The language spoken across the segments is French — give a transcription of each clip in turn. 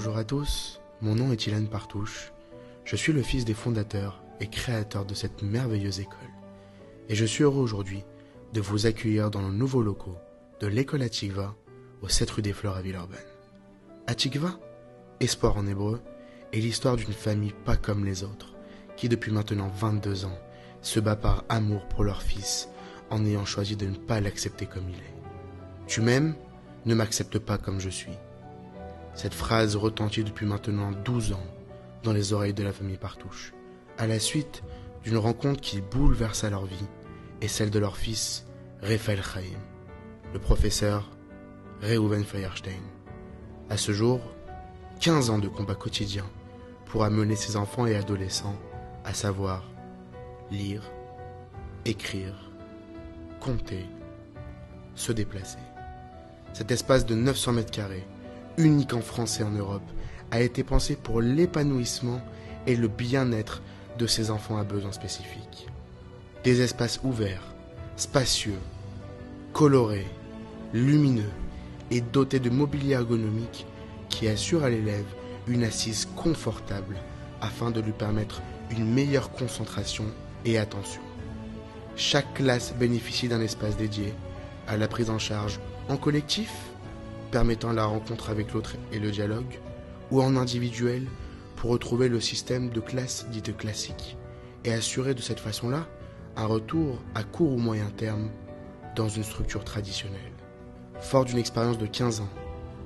Bonjour à tous, mon nom est Ilan Partouche, je suis le fils des fondateurs et créateurs de cette merveilleuse école. Et je suis heureux aujourd'hui de vous accueillir dans nos nouveaux locaux de l'école Atikva, au 7 rue des Fleurs à Villeurbanne. Atikva, espoir en hébreu, est l'histoire d'une famille pas comme les autres, qui depuis maintenant 22 ans se bat par amour pour leur fils en ayant choisi de ne pas l'accepter comme il est. Tu m'aimes, ne m'accepte pas comme je suis. Cette phrase retentit depuis maintenant 12 ans dans les oreilles de la famille Partouche, à la suite d'une rencontre qui bouleversa leur vie et celle de leur fils, Raphaël Chaim, le professeur Reuven Feuerstein. À ce jour, 15 ans de combat quotidien pour amener ses enfants et adolescents à savoir lire, écrire, compter, se déplacer. Cet espace de 900 mètres carrés, unique en France et en Europe, a été pensé pour l'épanouissement et le bien-être de ces enfants à besoins spécifiques. Des espaces ouverts, spacieux, colorés, lumineux et dotés de mobilier ergonomique qui assure à l'élève une assise confortable afin de lui permettre une meilleure concentration et attention. Chaque classe bénéficie d'un espace dédié à la prise en charge en collectif, permettant la rencontre avec l'autre et le dialogue, ou en individuel pour retrouver le système de classe dite classique et assurer de cette façon-là un retour à court ou moyen terme dans une structure traditionnelle. Fort d'une expérience de 15 ans,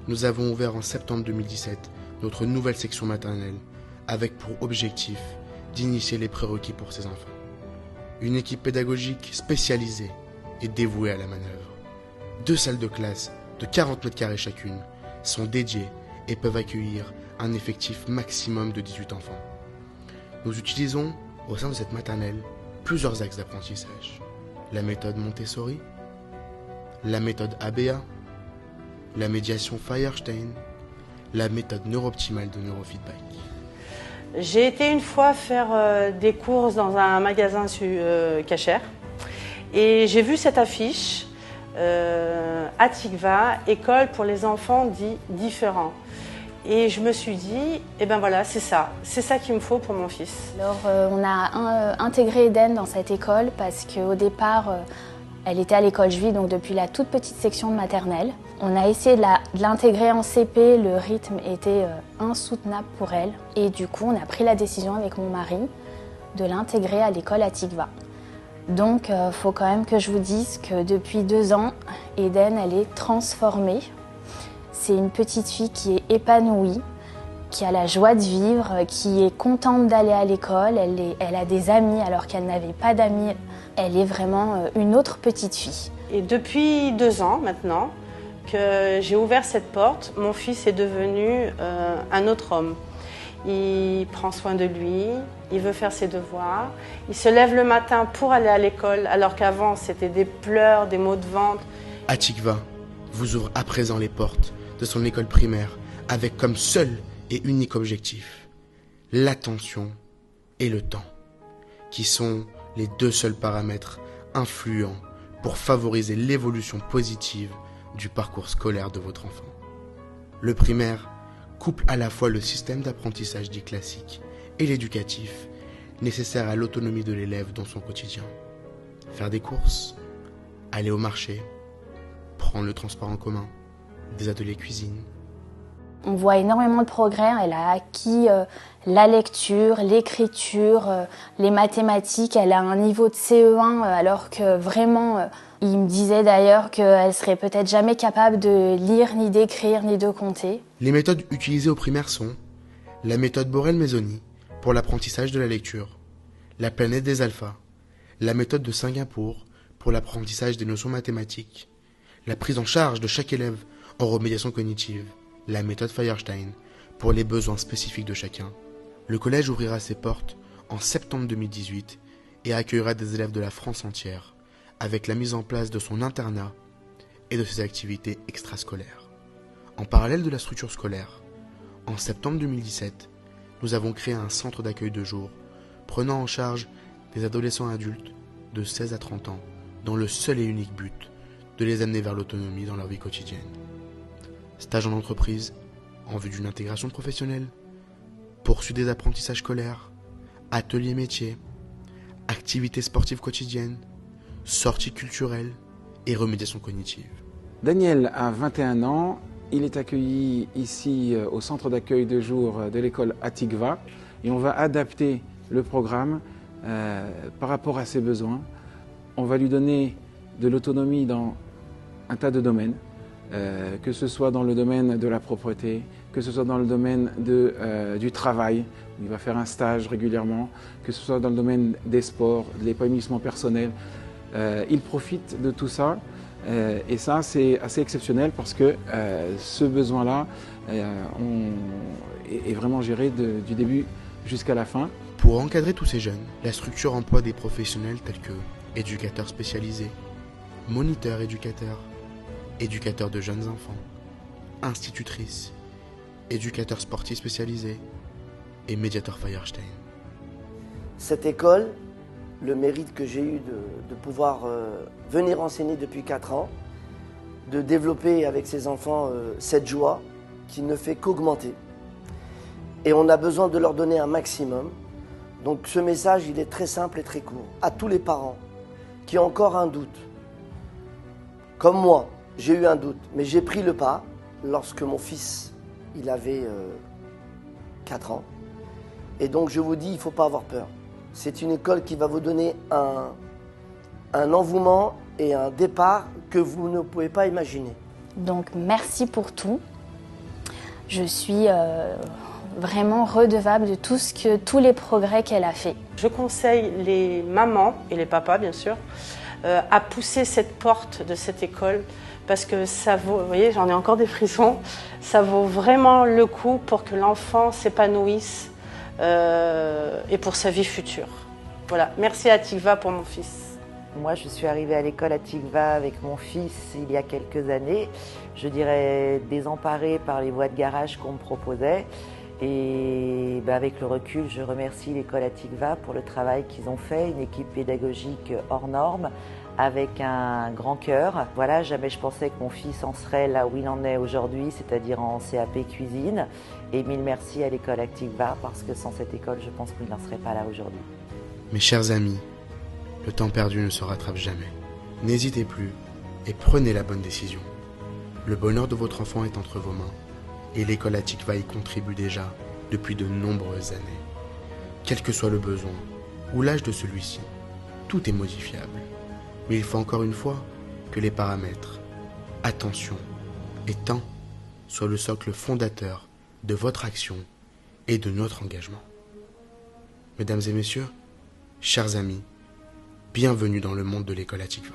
nous avons ouvert en septembre 2017 notre nouvelle section maternelle avec pour objectif d'initier les prérequis pour ces enfants. Une équipe pédagogique spécialisée et dévouée à la manœuvre. 2 salles de classe de 40 mètres carrés chacune sont dédiées et peuvent accueillir un effectif maximum de 18 enfants. Nous utilisons au sein de cette maternelle plusieurs axes d'apprentissage. La méthode Montessori, la méthode ABA, la médiation Feuerstein, la méthode neurooptimale de neurofeedback. J'ai été une fois faire des courses dans un magasin cachère et j'ai vu cette affiche Atikva, école pour les enfants dits différents. Et je me suis dit, eh ben voilà, c'est ça qu'il me faut pour mon fils. Alors on a intégré Eden dans cette école parce qu'au départ, elle était à l'école juive, donc depuis la toute petite section de maternelle. On a essayé de l'intégrer en CP, le rythme était insoutenable pour elle. Et du coup, on a pris la décision avec mon mari de l'intégrer à l'école Atikva. Donc, faut quand même que je vous dise que depuis 2 ans, Eden, elle est transformée. C'est une petite fille qui est épanouie, qui a la joie de vivre, qui est contente d'aller à l'école. Elle a des amis alors qu'elle n'avait pas d'amis. Elle est vraiment une autre petite fille. Et depuis 2 ans maintenant que j'ai ouvert cette porte, mon fils est devenu un autre homme. Il prend soin de lui, il veut faire ses devoirs, il se lève le matin pour aller à l'école alors qu'avant c'était des pleurs, des maux de ventre. Atikva vous ouvre à présent les portes de son école primaire avec comme seul et unique objectif l'attention et le temps, qui sont les 2 seuls paramètres influents pour favoriser l'évolution positive du parcours scolaire de votre enfant. Le primaire couple à la fois le système d'apprentissage dit classique et l'éducatif nécessaire à l'autonomie de l'élève dans son quotidien. Faire des courses, aller au marché, prendre le transport en commun, des ateliers cuisine. On voit énormément de progrès. Elle a acquis la lecture, l'écriture, les mathématiques. Elle a un niveau de CE1 alors que vraiment, il me disait d'ailleurs qu'elle serait peut-être jamais capable de lire, ni d'écrire, ni de compter. Les méthodes utilisées au primaire sont la méthode Borel-Mesoni pour l'apprentissage de la lecture, la planète des alphas, la méthode de Singapour pour l'apprentissage des notions mathématiques, la prise en charge de chaque élève en remédiation cognitive, la méthode Feuerstein pour les besoins spécifiques de chacun. Le collège ouvrira ses portes en septembre 2018 et accueillera des élèves de la France entière avec la mise en place de son internat et de ses activités extrascolaires. En parallèle de la structure scolaire, en septembre 2017, nous avons créé un centre d'accueil de jour prenant en charge des adolescents adultes de 16 à 30 ans dans le seul et unique but de les amener vers l'autonomie dans leur vie quotidienne. Stage en entreprise, en vue d'une intégration professionnelle, poursuite des apprentissages scolaires, ateliers métiers, activités sportives quotidiennes, sorties culturelles et remédiation cognitive. Daniel a 21 ans, il est accueilli ici au centre d'accueil de jour de l'école Atikva et on va adapter le programme par rapport à ses besoins. On va lui donner de l'autonomie dans un tas de domaines, que ce soit dans le domaine de la propreté, que ce soit dans le domaine du travail, où il va faire un stage régulièrement, que ce soit dans le domaine des sports, de l'épanouissement personnel. Il profite de tout ça et ça c'est assez exceptionnel parce que ce besoin-là est vraiment géré du début jusqu'à la fin. Pour encadrer tous ces jeunes, la structure emploie des professionnels tels que éducateurs spécialisés, moniteurs éducateurs, éducateurs de jeunes enfants, institutrices, éducateurs sportifs spécialisés et médiateurs Firestein. Cette école, le mérite que j'ai eu de pouvoir venir enseigner depuis 4 ans, de développer avec ces enfants cette joie qui ne fait qu'augmenter. Et on a besoin de leur donner un maximum. Donc ce message, il est très simple et très court. À tous les parents qui ont encore un doute, comme moi, j'ai eu un doute, mais j'ai pris le pas lorsque mon fils, il avait 4 ans. Et donc je vous dis, il ne faut pas avoir peur. C'est une école qui va vous donner un envouement et un départ que vous ne pouvez pas imaginer. Donc merci pour tout. Je suis vraiment redevable de tous les progrès qu'elle a fait. Je conseille les mamans et les papas, bien sûr, à pousser cette porte de cette école parce que ça vaut, vous voyez, j'en ai encore des frissons, ça vaut vraiment le coup pour que l'enfant s'épanouisse et pour sa vie future. Voilà, merci à Atikva pour mon fils. Moi, je suis arrivée à l'école Atikva avec mon fils il y a quelques années. Je dirais désemparée par les voies de garage qu'on me proposait. Et avec le recul, je remercie l'école Atikva pour le travail qu'ils ont fait, une équipe pédagogique hors norme, avec un grand cœur. Voilà, jamais je pensais que mon fils en serait là où il en est aujourd'hui, c'est-à-dire en CAP cuisine. Et mille merci à l'école Atikva, parce que sans cette école, je pense qu'il n'en serait pas là aujourd'hui. Mes chers amis, le temps perdu ne se rattrape jamais. N'hésitez plus et prenez la bonne décision. Le bonheur de votre enfant est entre vos mains et l'école Atikva y contribue déjà depuis de nombreuses années. Quel que soit le besoin ou l'âge de celui-ci, tout est modifiable. Mais il faut encore une fois que les paramètres, attention et temps soient le socle fondateur de votre action et de notre engagement. Mesdames et messieurs, chers amis, bienvenue dans le monde de l'école Atikva.